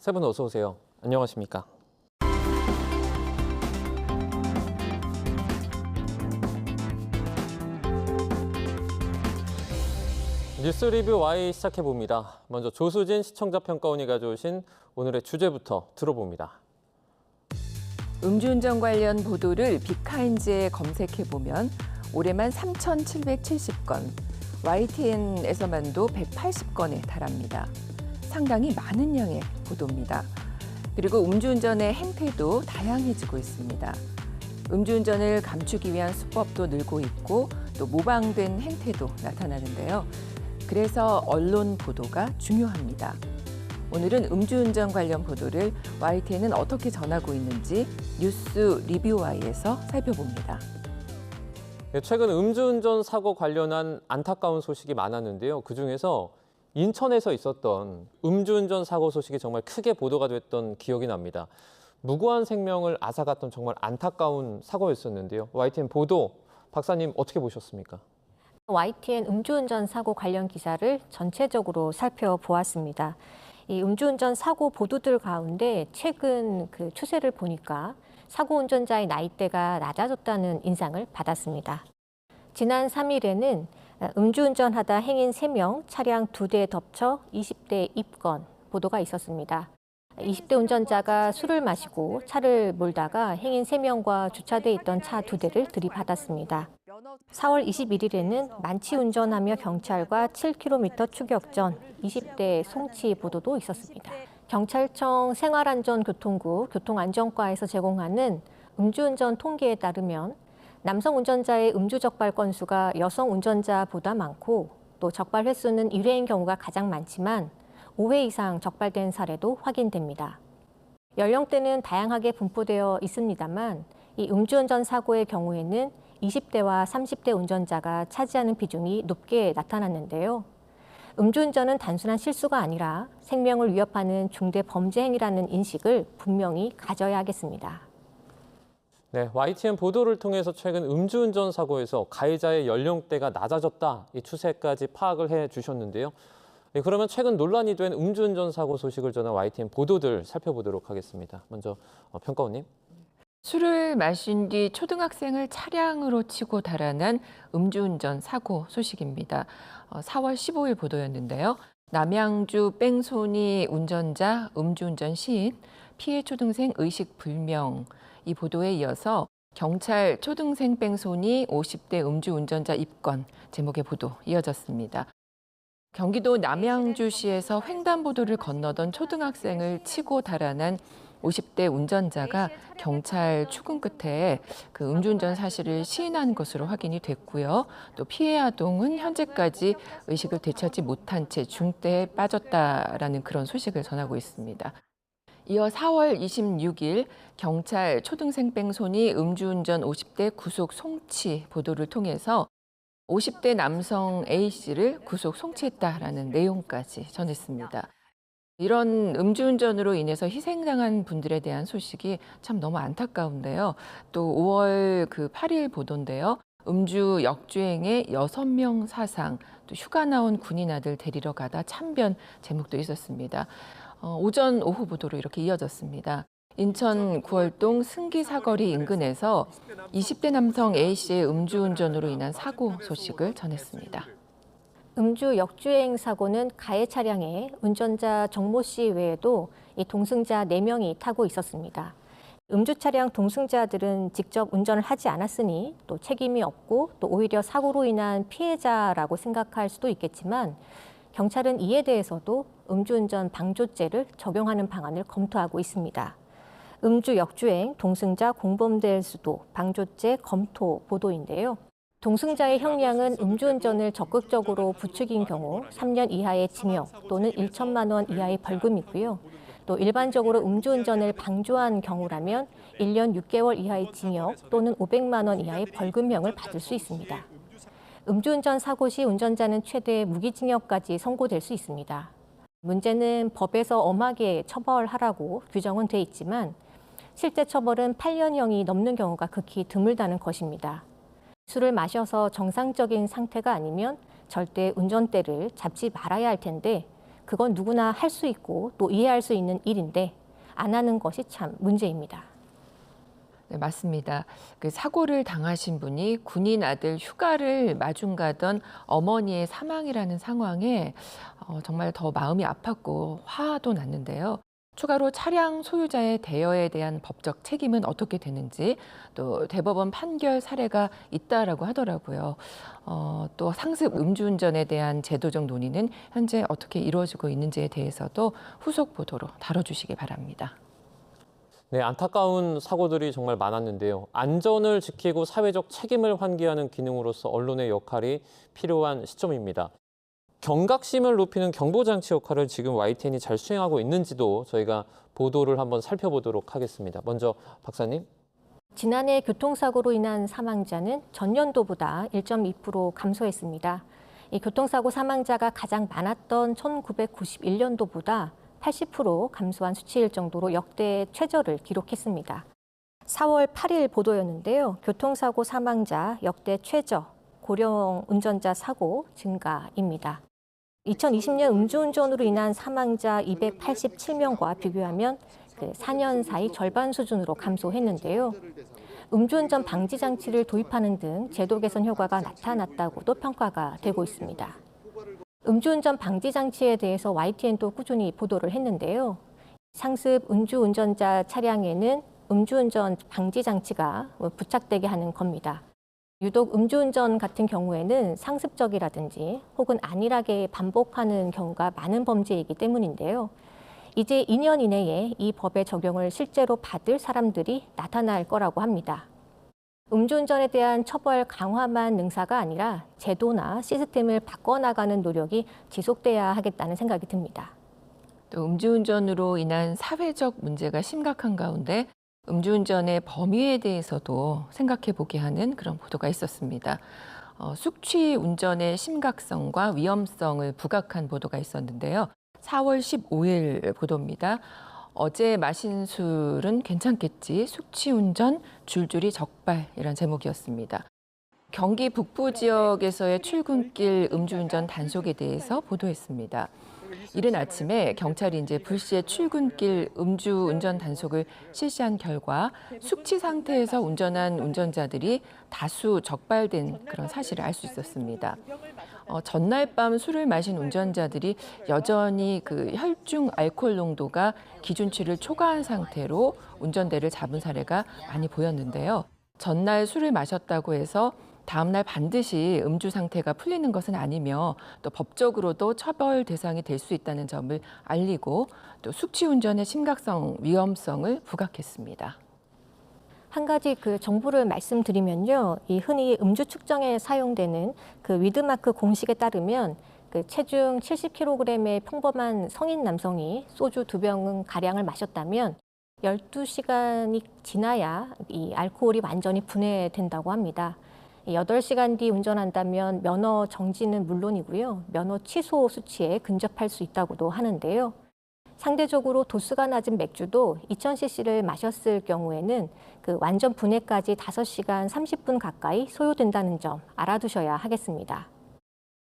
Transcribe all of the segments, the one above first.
세 분 어서 오세요. 안녕하십니까? 뉴스 리뷰 Y 시작해봅니다. 먼저 조수진 시청자 평가원이 가져오신 오늘의 주제부터 들어봅니다. 음주운전 관련 보도를 빅카인즈에 검색해보면 올해만 3,770건, YTN에서만도 180건에 달합니다. 상당히 많은 양의 보도입니다. 그리고 음주운전의 행태도 다양해지고 있습니다. 음주운전을 감추기 위한 수법도 늘고 있고 또 모방된 행태도 나타나는데요. 그래서 언론 보도가 중요합니다. 오늘은 음주운전 관련 보도를 YTN은 어떻게 전하고 있는지 뉴스 리뷰 Y에서 살펴봅니다. 최근 음주운전 사고 관련한 안타까운 소식이 많았는데요. 그중에서 인천에서 있었던 음주운전 사고 소식이 정말 크게 보도가 됐던 기억이 납니다. 무고한 생명을 앗아갔던 정말 안타까운 사고였었는데요. YTN 보도, 박사님 어떻게 보셨습니까? YTN 음주운전 사고 관련 기사를 전체적으로 살펴보았습니다. 이 음주운전 사고 보도들 가운데 최근 그 추세를 보니까 사고 운전자의 나이대가 낮아졌다는 인상을 받았습니다. 지난 3일에는 음주운전하다 행인 3명, 차량 2대 덮쳐 20대 입건 보도가 있었습니다. 20대 운전자가 술을 마시고 차를 몰다가 행인 3명과 주차돼 있던 차 2대를 들이받았습니다. 4월 21일에는 만취 운전하며 경찰과 7km 추격 전 20대 송치 보도도 있었습니다. 경찰청 생활안전교통국 교통안전과에서 제공하는 음주운전 통계에 따르면 남성 운전자의 음주 적발 건수가 여성 운전자보다 많고 또 적발 횟수는 1회인 경우가 가장 많지만 5회 이상 적발된 사례도 확인됩니다. 연령대는 다양하게 분포되어 있습니다만 이 음주운전 사고의 경우에는 20대와 30대 운전자가 차지하는 비중이 높게 나타났는데요. 음주운전은 단순한 실수가 아니라 생명을 위협하는 중대 범죄 행위라는 인식을 분명히 가져야 하겠습니다. 네, YTN 보도를 통해서 최근 음주운전 사고에서 가해자의 연령대가 낮아졌다, 이 추세까지 파악을 해주셨는데요. 네, 그러면 최근 논란이 된 음주운전 사고 소식을 전한 YTN 보도들 살펴보도록 하겠습니다. 먼저 평가원님. 술을 마신 뒤 초등학생을 차량으로 치고 달아난 음주운전 사고 소식입니다. 4월 15일 보도였는데요. 남양주 뺑소니 운전자 음주운전 시인, 피해 초등생 의식 불명. 이 보도에 이어서 경찰 초등생 뺑소니 50대 음주운전자 입건 제목의 보도 이어졌습니다. 경기도 남양주시에서 횡단보도를 건너던 초등학생을 치고 달아난 50대 운전자가 경찰 추궁 끝에 그 음주운전 사실을 시인한 것으로 확인이 됐고요. 또 피해 아동은 현재까지 의식을 되찾지 못한 채 중대에 빠졌다라는 그런 소식을 전하고 있습니다. 이어 4월 26일 경찰 초등생 뺑소니 음주운전 50대 구속 송치 보도를 통해서 50대 남성 A씨를 구속 송치했다라는 내용까지 전했습니다. 이런 음주운전으로 인해서 희생당한 분들에 대한 소식이 참 너무 안타까운데요. 또 5월 8일 보도인데요. 음주 역주행에 6명 사상, 또 휴가 나온 군인 아들 데리러 가다 참변 제목도 있었습니다. 오전 오후 보도로 이렇게 이어졌습니다. 인천 구월동 승기 사거리 인근에서 20대 남성 A씨의 음주운전으로 인한 사고 소식을 전했습니다. 음주 역주행 사고는 가해 차량에 운전자 정모 씨 외에도 이 동승자 4명이 타고 있었습니다. 음주 차량 동승자들은 직접 운전을 하지 않았으니 또 책임이 없고 또 오히려 사고로 인한 피해자라고 생각할 수도 있겠지만 경찰은 이에 대해서도 음주운전 방조죄를 적용하는 방안을 검토하고 있습니다. 음주 역주행 동승자 공범될 수도 방조죄 검토 보도인데요. 동승자의 형량은 음주운전을 적극적으로 부추긴 경우 3년 이하의 징역 또는 1천만 원 이하의 벌금이고요. 또 일반적으로 음주운전을 방조한 경우라면 1년 6개월 이하의 징역 또는 500만 원 이하의 벌금형을 받을 수 있습니다. 음주운전 사고 시 운전자는 최대 무기징역까지 선고될 수 있습니다. 문제는 법에서 엄하게 처벌하라고 규정은 돼 있지만 실제 처벌은 8년형이 넘는 경우가 극히 드물다는 것입니다. 술을 마셔서 정상적인 상태가 아니면 절대 운전대를 잡지 말아야 할 텐데 그건 누구나 할 수 있고 또 이해할 수 있는 일인데 안 하는 것이 참 문제입니다. 네, 맞습니다. 그 사고를 당하신 분이 군인 아들 휴가를 마중 가던 어머니의 사망이라는 상황에 정말 더 마음이 아팠고 화도 났는데요. 추가로 차량 소유자의 대여에 대한 법적 책임은 어떻게 되는지, 또 대법원 판결 사례가 있다라고 하더라고요. 또 상습 음주운전에 대한 제도적 논의는 현재 어떻게 이루어지고 있는지에 대해서도 후속 보도로 다뤄주시기 바랍니다. 네, 안타까운 사고들이 정말 많았는데요. 안전을 지키고 사회적 책임을 환기하는 기능으로서 언론의 역할이 필요한 시점입니다. 경각심을 높이는 경보장치 역할을 지금 YTN이 잘 수행하고 있는지도 저희가 보도를 한번 살펴보도록 하겠습니다. 먼저 박사님. 지난해 교통사고로 인한 사망자는 전년도보다 1.2% 감소했습니다. 이 교통사고 사망자가 가장 많았던 1991년도보다 80% 감소한 수치일 정도로 역대 최저를 기록했습니다. 4월 8일 보도였는데요. 교통사고 사망자 역대 최저, 고령 운전자 사고 증가입니다. 2020년 음주운전으로 인한 사망자 287명과 비교하면 4년 사이 절반 수준으로 감소했는데요. 음주운전 방지 장치를 도입하는 등 제도 개선 효과가 나타났다고도 평가가 되고 있습니다. 음주운전 방지 장치에 대해서 YTN도 꾸준히 보도를 했는데요. 상습 음주운전자 차량에는 음주운전 방지 장치가 부착되게 하는 겁니다. 유독 음주운전 같은 경우에는 상습적이라든지 혹은 안일하게 반복하는 경우가 많은 범죄이기 때문인데요. 이제 2년 이내에 이 법의 적용을 실제로 받을 사람들이 나타날 거라고 합니다. 음주운전에 대한 처벌 강화만 능사가 아니라 제도나 시스템을 바꿔나가는 노력이 지속돼야 하겠다는 생각이 듭니다. 또 음주운전으로 인한 사회적 문제가 심각한 가운데 음주운전의 범위에 대해서도 생각해 보게 하는 그런 보도가 있었습니다. 숙취 운전의 심각성과 위험성을 부각한 보도가 있었는데요. 4월 15일 보도입니다. 어제 마신 술은 괜찮겠지, 숙취운전 줄줄이 적발이란 제목이었습니다. 경기 북부 지역에서의 출근길 음주운전 단속에 대해서 보도했습니다. 이른 아침에 경찰이 이제 불시에 출근길 음주운전 단속을 실시한 결과 숙취 상태에서 운전한 운전자들이 다수 적발된 그런 사실을 알 수 있었습니다. 전날 밤 술을 마신 운전자들이 여전히 그 혈중 알코올 농도가 기준치를 초과한 상태로 운전대를 잡은 사례가 많이 보였는데요. 전날 술을 마셨다고 해서 다음날 반드시 음주 상태가 풀리는 것은 아니며 또 법적으로도 처벌 대상이 될 수 있다는 점을 알리고 또 숙취운전의 심각성, 위험성을 부각했습니다. 한 가지 정보를 말씀드리면요. 이 흔히 음주 측정에 사용되는 위드마크 공식에 따르면 체중 70kg의 평범한 성인 남성이 소주 2병 가량을 마셨다면 12시간이 지나야 이 알코올이 완전히 분해된다고 합니다. 8시간 뒤 운전한다면 면허 정지는 물론이고요. 면허 취소 수치에 근접할 수 있다고도 하는데요. 상대적으로 도수가 낮은 맥주도 2000cc를 마셨을 경우에는 완전 분해까지 5시간 30분 가까이 소요된다는 점 알아두셔야 하겠습니다.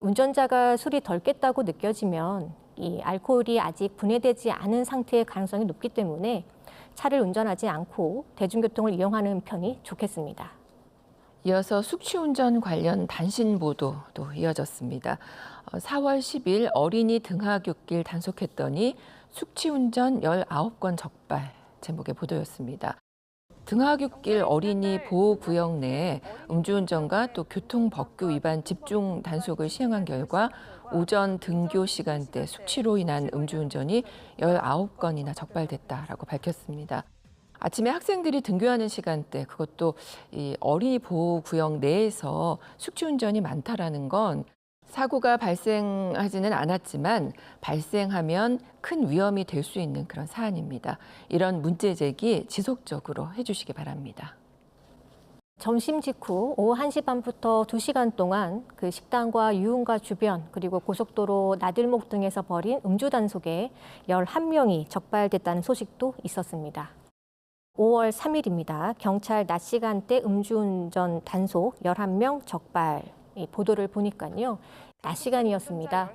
운전자가 술이 덜 깼다고 느껴지면 이 알코올이 아직 분해되지 않은 상태의 가능성이 높기 때문에 차를 운전하지 않고 대중교통을 이용하는 편이 좋겠습니다. 이어서 숙취운전 관련 단신 보도도 이어졌습니다. 4월 10일 어린이 등하굣길 단속했더니 숙취운전 19건 적발 제목의 보도였습니다. 등하굣길 어린이 보호구역 내에 음주운전과 또 교통법규 위반 집중 단속을 시행한 결과 오전 등교 시간대 숙취로 인한 음주운전이 19건이나 적발됐다라고 밝혔습니다. 아침에 학생들이 등교하는 시간대, 그것도 이 어린이 보호구역 내에서 숙취운전이 많다라는 건 사고가 발생하지는 않았지만 발생하면 큰 위험이 될 수 있는 그런 사안입니다. 이런 문제 제기 지속적으로 해주시기 바랍니다. 점심 직후 오후 1시 반부터 2시간 동안 식당과 유흥가 주변 그리고 고속도로 나들목 등에서 벌인 음주 단속에 11명이 적발됐다는 소식도 있었습니다. 5월 3일입니다. 경찰 낮 시간대 음주운전 단속 11명 적발. 이 보도를 보니까요. 낮 시간이었습니다.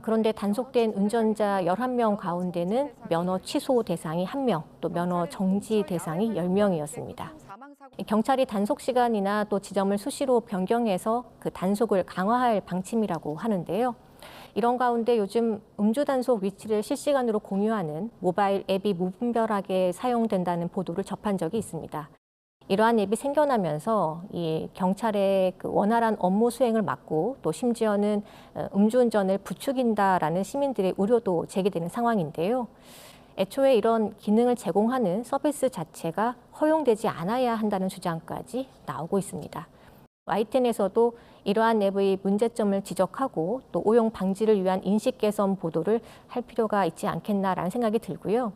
그런데 단속된 운전자 11명 가운데는 면허 취소 대상이 1명, 또 면허 정지 대상이 10명이었습니다. 경찰이 단속 시간이나 또 지점을 수시로 변경해서 그 단속을 강화할 방침이라고 하는데요. 이런 가운데 요즘 음주 단속 위치를 실시간으로 공유하는 모바일 앱이 무분별하게 사용된다는 보도를 접한 적이 있습니다. 이러한 앱이 생겨나면서 이 경찰의 그 원활한 업무 수행을 막고 또 심지어는 음주운전을 부추긴다라는 시민들의 우려도 제기되는 상황인데요. 애초에 이런 기능을 제공하는 서비스 자체가 허용되지 않아야 한다는 주장까지 나오고 있습니다. YTN에서도 이러한 앱의 문제점을 지적하고 또 오용 방지를 위한 인식 개선 보도를 할 필요가 있지 않겠나라는 생각이 들고요.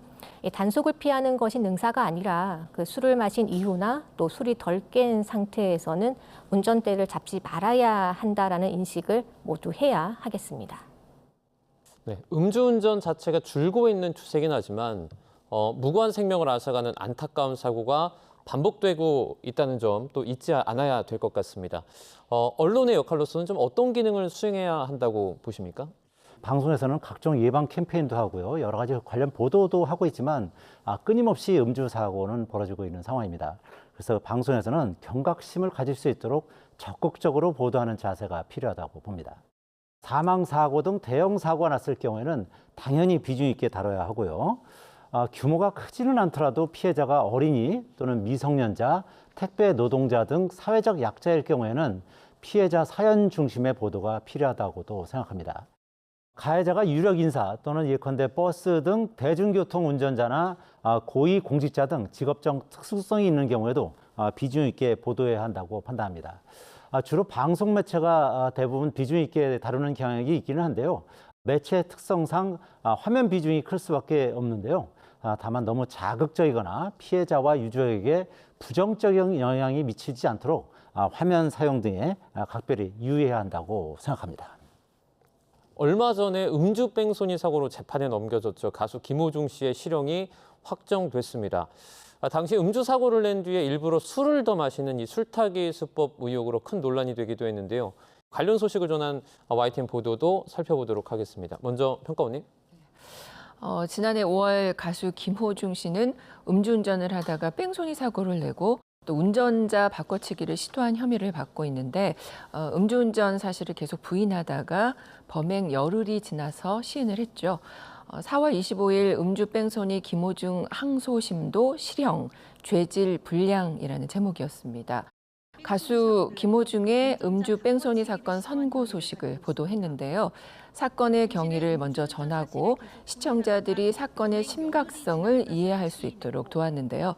단속을 피하는 것이 능사가 아니라 그 술을 마신 이후나 또 술이 덜 깬 상태에서는 운전대를 잡지 말아야 한다라는 인식을 모두 해야 하겠습니다. 네, 음주운전 자체가 줄고 있는 추세긴 하지만 무고한 생명을 앗아가는 안타까운 사고가 반복되고 있다는 점 또 잊지 않아야 될 것 같습니다. 언론의 역할로서는 좀 어떤 기능을 수행해야 한다고 보십니까? 방송에서는 각종 예방 캠페인도 하고요. 여러 가지 관련 보도도 하고 있지만 끊임없이 음주 사고는 벌어지고 있는 상황입니다. 그래서 방송에서는 경각심을 가질 수 있도록 적극적으로 보도하는 자세가 필요하다고 봅니다. 사망 사고 등 대형 사고가 났을 경우에는 당연히 비중 있게 다뤄야 하고요. 규모가 크지는 않더라도 피해자가 어린이 또는 미성년자, 택배 노동자 등 사회적 약자일 경우에는 피해자 사연 중심의 보도가 필요하다고도 생각합니다. 가해자가 유력 인사 또는 예컨대 버스 등 대중교통 운전자나 고위 공직자 등 직업적 특수성이 있는 경우에도 비중 있게 보도해야 한다고 판단합니다. 주로 방송 매체가 대부분 비중 있게 다루는 경향이 있기는 한데요. 매체 특성상 화면 비중이 클 수밖에 없는데요. 다만 너무 자극적이거나 피해자와 유저에게 부정적인 영향이 미치지 않도록 화면 사용 등에 각별히 유의해야 한다고 생각합니다. 얼마 전에 음주 뺑소니 사고로 재판에 넘겨졌죠. 가수 김호중 씨의 실형이 확정됐습니다. 당시 음주 사고를 낸 뒤에 일부러 술을 더 마시는 이 술타기 수법 의혹으로 큰 논란이 되기도 했는데요. 관련 소식을 전한 YTN 보도도 살펴보도록 하겠습니다. 먼저 평가원님. 지난해 5월 가수 김호중 씨는 음주운전을 하다가 뺑소니 사고를 내고 또 운전자 바꿔치기를 시도한 혐의를 받고 있는데 음주운전 사실을 계속 부인하다가 범행 열흘이 지나서 시인을 했죠. 4월 25일 음주 뺑소니 김호중 항소심도 실형, 죄질 불량이라는 제목이었습니다. 가수 김호중의 음주 뺑소니 사건 선고 소식을 보도했는데요. 사건의 경위를 먼저 전하고 시청자들이 사건의 심각성을 이해할 수 있도록 도왔는데요.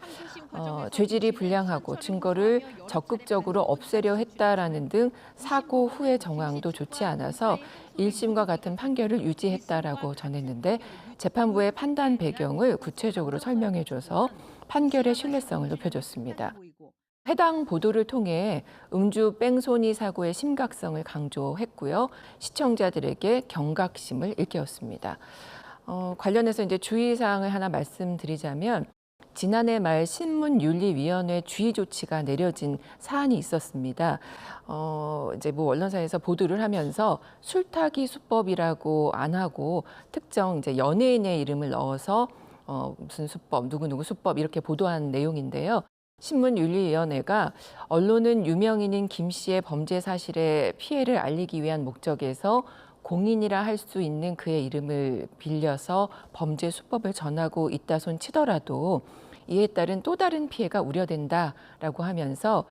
죄질이 불량하고 증거를 적극적으로 없애려 했다라는 등 사고 후의 정황도 좋지 않아서 1심과 같은 판결을 유지했다라고 전했는데 재판부의 판단 배경을 구체적으로 설명해줘서 판결의 신뢰성을 높여줬습니다. 해당 보도를 통해 음주 뺑소니 사고의 심각성을 강조했고요. 시청자들에게 경각심을 일깨웠습니다. 관련해서 이제 주의사항을 하나 말씀드리자면 지난해 말 신문윤리위원회 주의 조치가 내려진 사안이 있었습니다. 이제 뭐 언론사에서 보도를 하면서 술타기 수법이라고 안 하고 특정 이제 연예인의 이름을 넣어서 무슨 수법, 누구누구 수법 이렇게 보도한 내용인데요. 신문윤리위원회가 언론은 유명인인 김 씨의 범죄 사실의 피해를 알리기 위한 목적에서 공인이라 할 수 있는 그의 이름을 빌려서 범죄 수법을 전하고 있다 손 치더라도 이에 따른 또 다른 피해가 우려된다라고 하면서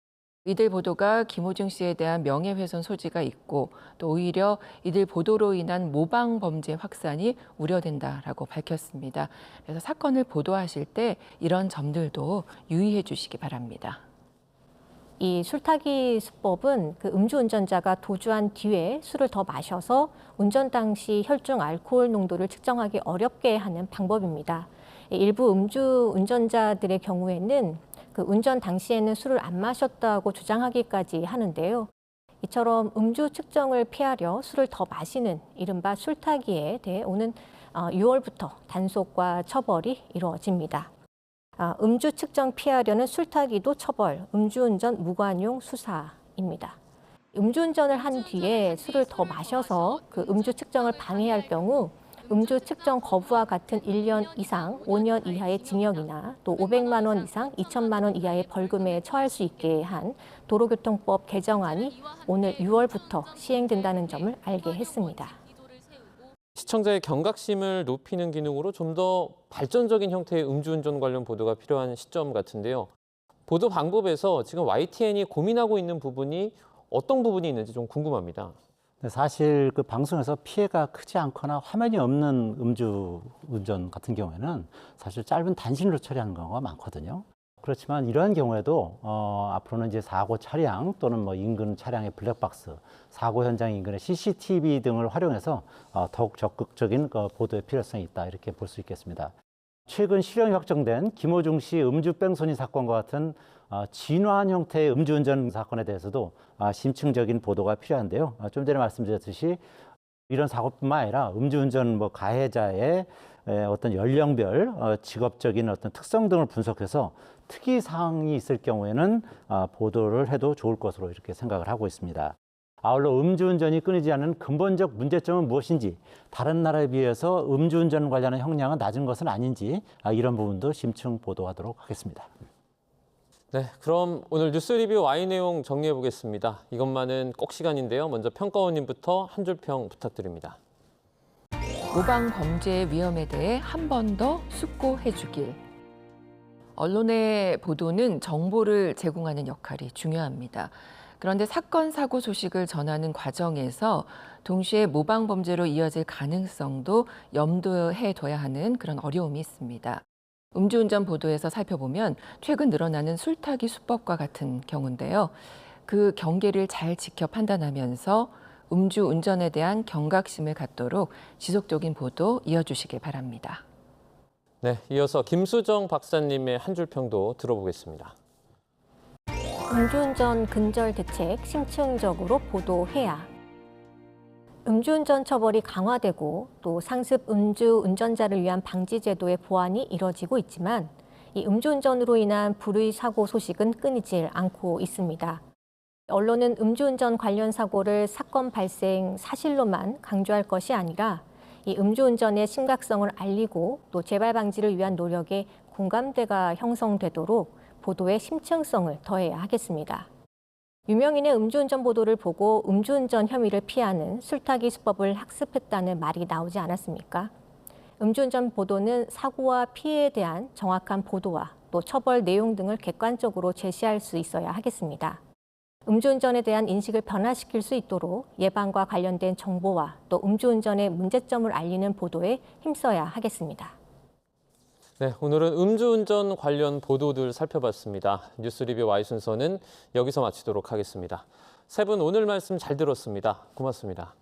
이들 보도가 김호중 씨에 대한 명예훼손 소지가 있고 또 오히려 이들 보도로 인한 모방 범죄 확산이 우려된다라고 밝혔습니다. 그래서 사건을 보도하실 때 이런 점들도 유의해 주시기 바랍니다. 이 술타기 수법은 그 음주운전자가 도주한 뒤에 술을 더 마셔서 운전 당시 혈중 알코올 농도를 측정하기 어렵게 하는 방법입니다. 일부 음주운전자들의 경우에는 그 운전 당시에는 술을 안 마셨다고 주장하기까지 하는데요. 이처럼 음주 측정을 피하려 술을 더 마시는 이른바 술타기에 대해 오는 6월부터 단속과 처벌이 이루어집니다. 음주 측정 피하려는 술타기도 처벌, 음주운전 무관용 수사입니다. 음주운전을 한 뒤에 술을 더 마셔서 그 음주 측정을 방해할 경우 음주 측정 거부와 같은 1년 이상 5년 이하의 징역이나 또 500만 원 이상 2천만 원 이하의 벌금에 처할 수 있게 한 도로교통법 개정안이 오늘 6월부터 시행된다는 점을 알게 했습니다. 시청자의 경각심을 높이는 기능으로 좀 더 발전적인 형태의 음주운전 관련 보도가 필요한 시점 같은데요. 보도 방법에서 지금 YTN이 고민하고 있는 부분이 어떤 부분이 있는지 좀 궁금합니다. 사실 그 방송에서 피해가 크지 않거나 화면이 없는 음주운전 같은 경우에는 사실 짧은 단신으로 처리하는 경우가 많거든요. 그렇지만 이러한 경우에도 앞으로는 이제 사고 차량 또는 뭐 인근 차량의 블랙박스, 사고 현장 인근의 CCTV 등을 활용해서 더욱 적극적인 보도의 필요성이 있다 이렇게 볼 수 있겠습니다. 최근 실형이 확정된 김호중 씨 음주 뺑소니 사건과 같은 진화한 형태의 음주운전 사건에 대해서도 심층적인 보도가 필요한데요. 좀 전에 말씀드렸듯이 이런 사고뿐만 아니라 음주운전 가해자의 어떤 연령별 직업적인 어떤 특성 등을 분석해서 특이 사항이 있을 경우에는 보도를 해도 좋을 것으로 이렇게 생각을 하고 있습니다. 아울러 음주운전이 끊이지 않는 근본적 문제점은 무엇인지, 다른 나라에 비해서 음주운전 관련한 형량은 낮은 것은 아닌지 이런 부분도 심층 보도하도록 하겠습니다. 네, 그럼 오늘 뉴스 리뷰 Y 내용 정리해 보겠습니다. 이것만은 꼭 시간인데요. 먼저 평가원님부터 한 줄 평 부탁드립니다. 모방 범죄의 위험에 대해 한 번 더 숙고해 주길. 언론의 보도는 정보를 제공하는 역할이 중요합니다. 그런데 사건, 사고 소식을 전하는 과정에서 동시에 모방 범죄로 이어질 가능성도 염두해 둬야 하는 그런 어려움이 있습니다. 음주운전 보도에서 살펴보면 최근 늘어나는 술타기 수법과 같은 경우인데요. 그 경계를 잘 지켜 판단하면서 음주운전에 대한 경각심을 갖도록 지속적인 보도 이어주시길 바랍니다. 네, 이어서 김수정 박사님의 한 줄 평도 들어보겠습니다. 음주운전 근절 대책 심층적으로 보도해야. 음주운전 처벌이 강화되고 또 상습 음주 운전자를 위한 방지 제도의 보완이 이뤄지고 있지만 이 음주운전으로 인한 불의 사고 소식은 끊이질 않고 있습니다. 언론은 음주운전 관련 사고를 사건 발생 사실로만 강조할 것이 아니라 이 음주운전의 심각성을 알리고 또 재발 방지를 위한 노력에 공감대가 형성되도록 보도의 심층성을 더해야 하겠습니다. 유명인의 음주운전 보도를 보고 음주운전 혐의를 피하는 술타기 수법을 학습했다는 말이 나오지 않았습니까? 음주운전 보도는 사고와 피해에 대한 정확한 보도와 또 처벌 내용 등을 객관적으로 제시할 수 있어야 하겠습니다. 음주운전에 대한 인식을 변화시킬 수 있도록 예방과 관련된 정보와 또 음주운전의 문제점을 알리는 보도에 힘써야 하겠습니다. 네, 오늘은 음주운전 관련 보도들 살펴봤습니다. 뉴스 리뷰 Y 순서는 여기서 마치도록 하겠습니다. 세 분 오늘 말씀 잘 들었습니다. 고맙습니다.